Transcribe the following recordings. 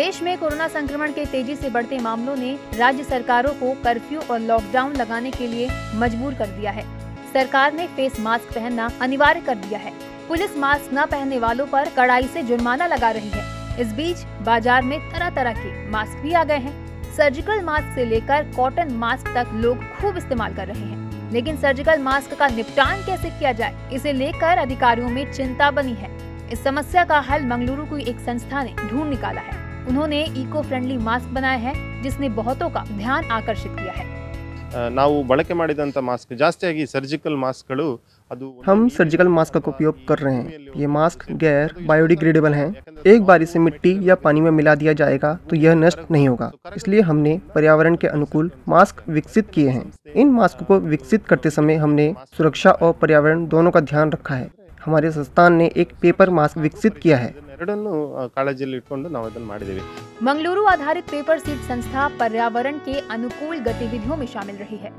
देश में कोरोना संक्रमण के तेजी से बढ़ते मामलों ने राज्य सरकारों को कर्फ्यू और लॉकडाउन लगाने के लिए मजबूर कर दिया है। सरकार ने फेस मास्क पहनना अनिवार्य कर दिया है। पुलिस मास्क न पहनने वालों पर कड़ाई से जुर्माना लगा रही है। इस बीच बाजार में तरह तरह के मास्क भी आ गए हैं। सर्जिकल मास्क से लेकर कॉटन मास्क तक लोग खूब इस्तेमाल कर रहे हैं, लेकिन सर्जिकल मास्क का निपटान कैसे किया जाए, इसे लेकर अधिकारियों में चिंता बनी है। इस समस्या का हल मंगलुरु की एक संस्था ने ढूंढ निकाला है। उन्होंने इको फ्रेंडली मास्क बनाया है, जिसने बहुतों का ध्यान आकर्षित किया है। ನಾವು ಬಳಕೆ ಮಾಡಿದಂತ ಮಾಸ್ಕ್ ಜಾಸ್ತಿಯಾಗಿ ಸರ್ಜಿಕಲ್ ಮಾಸ್ಕ್ಗಳು ಅದು हम सर्जिकल मास्क का उपयोग कर रहे हैं। ये मास्क गैर बायोडिग्रेडेबल हैं। एक बार इसे मिट्टी या पानी में मिला दिया जाएगा तो यह नष्ट नहीं होगा। इसलिए हमने पर्यावरण के अनुकूल मास्क विकसित किए हैं। इन मास्क को विकसित करते समय हमने सुरक्षा और पर्यावरण दोनों का ध्यान रखा है। हमारे संस्थान ने एक पेपर मास्क विकसित किया है। मंगलुरु आधारित पेपर सीड संस्था पर्यावरण के अनुकूल गतिविधियों में शामिल रही है।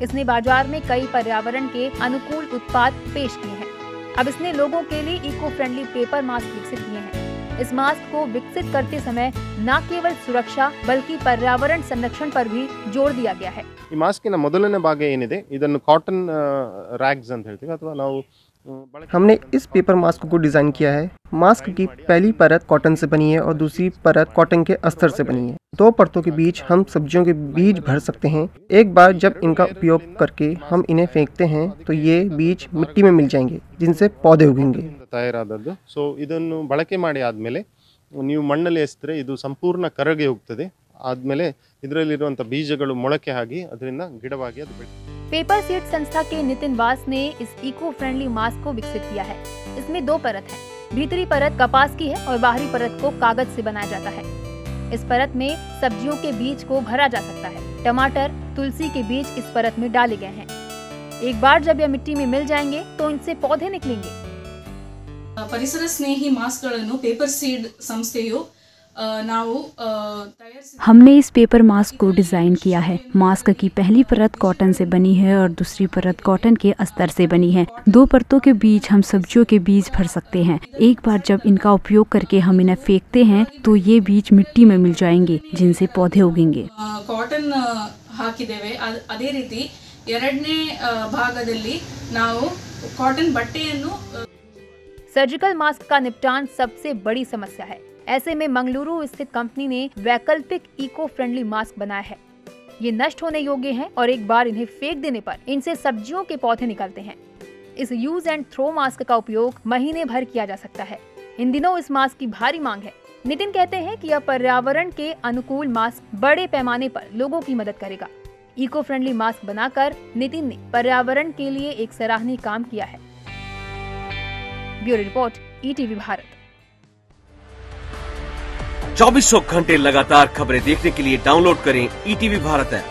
इसने बाजार में कई पर्यावरण के अनुकूल उत्पाद पेश किए हैं। अब इसने लोगों के लिए इको फ्रेंडली पेपर मास्क विकसित किए हैं। इस मास्क को विकसित करते समय न केवल सुरक्षा बल्कि पर्यावरण संरक्षण पर भी जोर दिया गया है। ಈ ಮಾಸ್ಕಿನ ಮೊದಲನೇ ಭಾಗ ಏನಿದೆ ಇದನ್ನು ಕಾಟನ್ ರ್ಯಾಗ್ಸ್ ಅಂತ ಹೇಳ್ತೀವಿ ಅಥವಾ ನಾವು हमने इस पेपर मास्क को डिजाइन किया है। मास्क की पहली परत कॉटन से बनी है और दूसरी परत कॉटन के अस्तर से बनी है। दो परतों के बीच हम सब्जियों के बीज भर सकते हैं। एक बार जब इनका उपयोग करके हम इन्हें फेंकते हैं तो ये बीज मिट्टी में मिल जाएंगे, जिनसे पौधे उगेंगे। ತಯಾರಾದದ್ದು ಸೊ ಇದನ್ನು ಬಳಕೆ ಮಾಡಿ ಆದಮೇಲೆ ನೀವು ಮಣ್ಣಲ್ಲಿ ಎಸೆದ್ರೆ ಇದು ಸಂಪೂರ್ಣ ಕರಗಿ ಹೋಗ್ತದೆ। ಆದಮೇಲೆ ಇದರಲ್ಲಿರುವಂತ ಬೀಜಗಳು ಮೊಳಕೆ ಆಗಿ ಅದರಿಂದ ಗಿಡವಾಗಿ ಅದು ಬೆಳೆಯುತ್ತೆ। पेपर सीड संस्था के नितिन वास ने इस इको फ्रेंडली मास्क को विकसित किया है। इसमें दो परत है। भीतरी परत कपास की है और बाहरी परत को कागज से बनाया जाता है। इस परत में सब्जियों के बीज को भरा जा सकता है। टमाटर, तुलसी के बीज इस परत में डाले गए हैं। एक बार जब यह मिट्टी में मिल जाएंगे तो इनसे पौधे निकलेंगे। परिसर स्नेही मास्क पेपर सीड संस्थೆಯು हमने इस पेपर मास्क को डिज़ाइन किया है। मास्क की पहली परत कॉटन से बनी है और दूसरी परत कॉटन के अस्तर से बनी है। दो परतों के बीच हम सब्जियों के बीज भर सकते हैं। एक बार जब इनका उपयोग करके हम इन्हें फेंकते हैं तो ये बीज मिट्टी में मिल जाएंगे, जिनसे पौधे उगेंगे। कॉटन ಹಾಕಿದ್ದೇವೆ। ಅದೇ ರೀತಿ ಎರಡನೇ ಭಾಗದಲ್ಲಿ ನಾವು कॉटन ಬಟ್ಟೆಯನ್ನು सर्जिकल मास्क का निपटान सबसे बड़ी समस्या है। ऐसे में मंगलुरु स्थित कंपनी ने वैकल्पिक इको फ्रेंडली मास्क बनाया है। ये नष्ट होने योग्य हैं और एक बार इन्हें फेंक देने पर इनसे सब्जियों के पौधे निकलते हैं। इस यूज एंड थ्रो मास्क का उपयोग महीने भर किया जा सकता है। इन दिनों इस मास्क की भारी मांग है। नितिन कहते हैं कि यह पर्यावरण के अनुकूल मास्क बड़े पैमाने पर लोगों की मदद करेगा। इको फ्रेंडली मास्क बनाकर नितिन ने पर्यावरण के लिए एक सराहनीय काम किया है। Bureau report, ETV Bharat. 24 घंटे लगातार खबरें देखने के लिए डाउनलोड करें ईटीवी भारत ऐप।